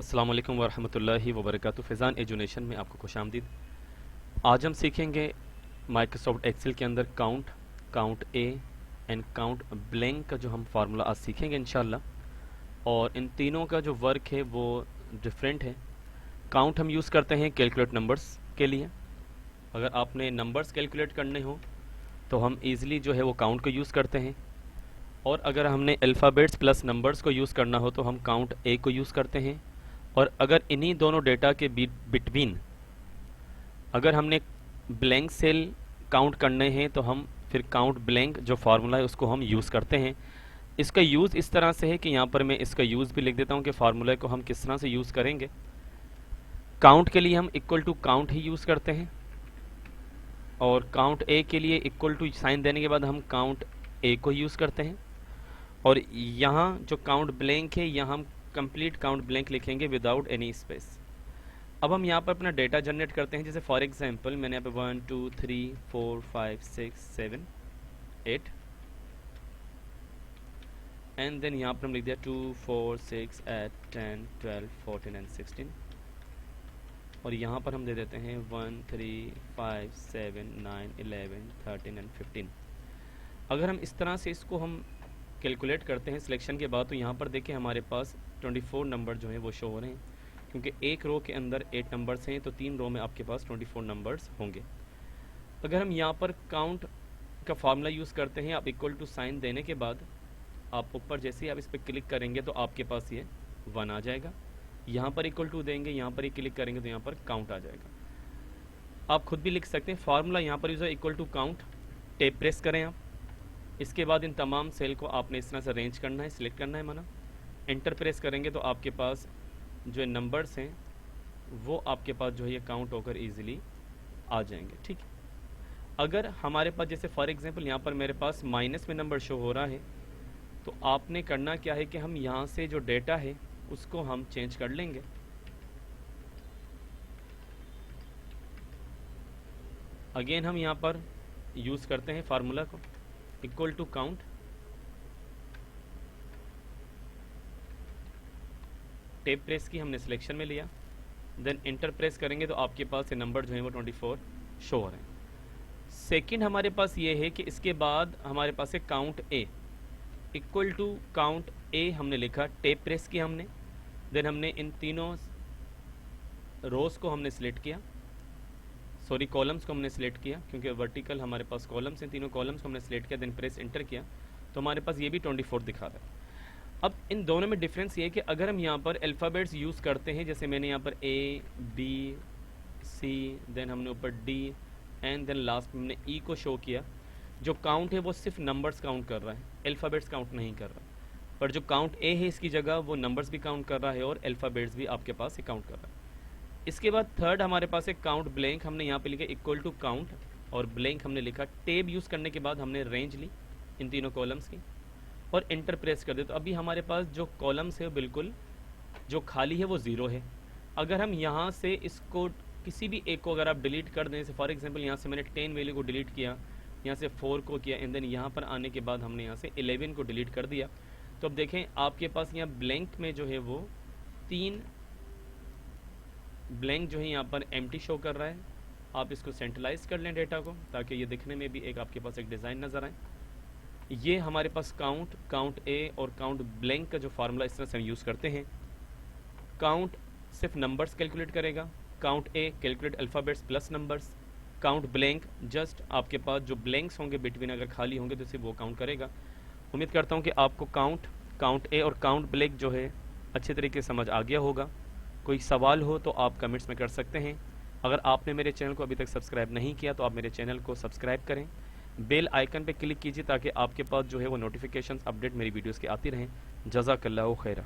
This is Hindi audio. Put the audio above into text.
अस्सलाम वालेकुम वरहमतुल्लाहि वबरकातुहू। फैज़ान एजुनेशन में आपको खुशामदीद। आज हम सीखेंगे माइक्रोसॉफ्ट एक्सेल के अंदर count, count A and count blank का जो हम फार्मूला आज सीखेंगे इंशाल्लाह। और इन तीनों का जो वर्क है वो डिफरेंट है। काउंट हम यूज़ करते हैं कैलकुलेट नंबर्स के लिए। अगर आपने नंबर्स कैलकुलेट करने हो तो हम ईज़िली जो है वो काउंट को यूज़ करते हैं। और अगर हमने अल्फ़ाबेट्स प्लस नंबर्स को यूज़ करना हो तो हम काउंट ए को यूज़ करते हैं। और अगर इन्हीं दोनों डेटा के बिटवीन अगर हमने ब्लैंक सेल काउंट करने हैं तो हम फिर काउंट ब्लैंक जो फार्मूला है उसको हम यूज़ करते हैं। इसका यूज़ इस तरह से है कि यहाँ पर मैं इसका यूज़ भी लिख देता हूँ कि फार्मूला को हम किस तरह से यूज़ करेंगे। काउंट के लिए हम इक्वल टू काउंट ही यूज़ करते हैं और काउंट ए के लिए इक्वल टू साइन देने के बाद हम काउंट ए को यूज़ करते हैं। और यहाँ जो काउंट ब्लैंक है यहाँ हम कंप्लीट काउंट ब्लैंक लिखेंगे विदाउट एनी स्पेस। अब हम यहाँ पर अपना डेटा जनरेट करते हैं। जैसे फॉर एग्जांपल मैंने यहाँ पे 1 2 3 4 5 6 7 8 एंड देन यहाँ पर हम लिख दिया 2 4 6 8 10 12 14 एंड 16। और यहाँ पर हम दे देते हैं 1 3 5 7 9 11 13 एंड 15। अगर हम इस तरह से इसको हम कैलकुलेट करते हैं सिलेक्शन के बाद तो यहाँ पर देखिए हमारे पास 24 नंबर जो हैं वो शो हो रहे हैं, क्योंकि एक रो के अंदर 8 नंबर्स हैं तो 3 रो में आपके पास 24 नंबर्स होंगे। अगर हम यहाँ पर काउंट का फार्मूला यूज़ करते हैं, आप इक्वल टू साइन देने के बाद आप ऊपर जैसे ही आप इस पर क्लिक करेंगे तो आपके पास ये 1 आ जाएगा। यहाँ पर इक्वल टू देंगे, यहाँ पर ही क्लिक करेंगे तो यहाँ पर काउंट आ जाएगा। आप खुद भी लिख सकते हैं फार्मूला यहाँ पर यूज़ है equal to count. Tab press करें आप। इसके बाद इन तमाम सेल को आपने इस तरह से अरेंज करना है, सिलेक्ट करना है माना। एंटर प्रेस करेंगे तो आपके पास जो नंबर्स हैं वो आपके पास जो है ये काउंट होकर इजीली आ जाएंगे। ठीक है। अगर हमारे पास जैसे फॉर एग्जांपल यहाँ पर मेरे पास माइनस में नंबर शो हो रहा है तो आपने करना क्या है कि हम यहाँ से जो डेटा है उसको हम चेंज कर लेंगे। अगेन हम यहाँ पर यूज़ करते हैं फार्मूला को equal to count. Tab press की हमने सिलेक्शन में लिया, देन इंटर प्रेस करेंगे तो आपके पास ये नंबर जो है वो 24 शो हो रहे हैं। सेकंड हमारे पास ये है कि इसके बाद हमारे पास है count A equal to count A हमने लिखा, टैब प्रेस किया हमने, देन हमने इन तीनों रोज़ को हमने सिलेक्ट किया, सॉरी कॉलम्स को हमने सिलेक्ट किया क्योंकि वर्टिकल हमारे पास कॉलम्स हैं, तीनों कॉलम्स को हमने सिलेक्ट किया, देन प्रेस इंटर किया तो हमारे पास ये भी 24 दिखा रहा है। अब इन दोनों में डिफरेंस ये है कि अगर हम यहाँ पर अल्फ़ाबेट्स यूज़ करते हैं, जैसे मैंने यहाँ पर ए बी सी, देन हमने ऊपर डी एंड देन लास्ट में हमने ई को शो किया, जो काउंट है वो सिर्फ नंबर्स काउंट कर रहा है, अल्फ़ाबेट्स काउंट नहीं कर रहा। पर जो काउंट ए है इसकी जगह वो नंबर्स भी काउंट कर रहा है और अल्फ़ाबेट्स भी आपके पास ही काउंट कर रहा है। इसके बाद थर्ड हमारे पास है काउंट ब्लैंक। हमने यहाँ पे लिखा इक्वल टू काउंट और ब्लैंक हमने लिखा। टेब यूज़ करने के बाद हमने रेंज ली इन तीनों कॉलम्स की और इंटर प्रेस कर दे तो अभी हमारे पास जो कॉलम्स है बिल्कुल जो खाली है वो ज़ीरो है। अगर हम यहाँ से इसको किसी भी एक को अगर आप डिलीट कर दें, जैसे फॉर एग्जांपल यहाँ से मैंने 10 वैल्यू को डिलीट किया, यहाँ से 4 को किया एंड देन यहाँ पर आने के बाद हमने यहाँ से 11 को डिलीट कर दिया, तो अब देखें आपके पास यहाँ ब्लैंक में जो है वो 3 ब्लैंक जो है यहाँ पर एम्प्टी शो कर रहा है। आप इसको सेंट्रलाइज कर लें डेटा को ताकि ये दिखने में भी एक आपके पास एक डिज़ाइन नज़र आए। ये हमारे पास काउंट, काउंट ए और काउंट ब्लैंक का जो फार्मूला इस तरह से हम यूज़ करते हैं। काउंट सिर्फ नंबर्स कैलकुलेट करेगा, काउंट ए calculate alphabets plus numbers, count blank just आपके पास जो ब्लैंक्स होंगे बिटवीन अगर खाली होंगे तो सिर्फ वो काउंट करेगा। उम्मीद करता हूँ कि आपको काउंट, काउंट ए और काउंट ब्लैंक जो है अच्छे तरीके से समझ आ गया होगा। कोई सवाल हो तो आप कमेंट्स में कर सकते हैं। अगर आपने मेरे चैनल को अभी तक सब्सक्राइब नहीं किया तो आप मेरे चैनल को सब्सक्राइब करें, बेल आइकन पे क्लिक कीजिए ताकि आपके पास जो है वो नोटिफिकेशंस अपडेट मेरी वीडियोस के आती रहें। जज़ाकल्लाहु खैरा।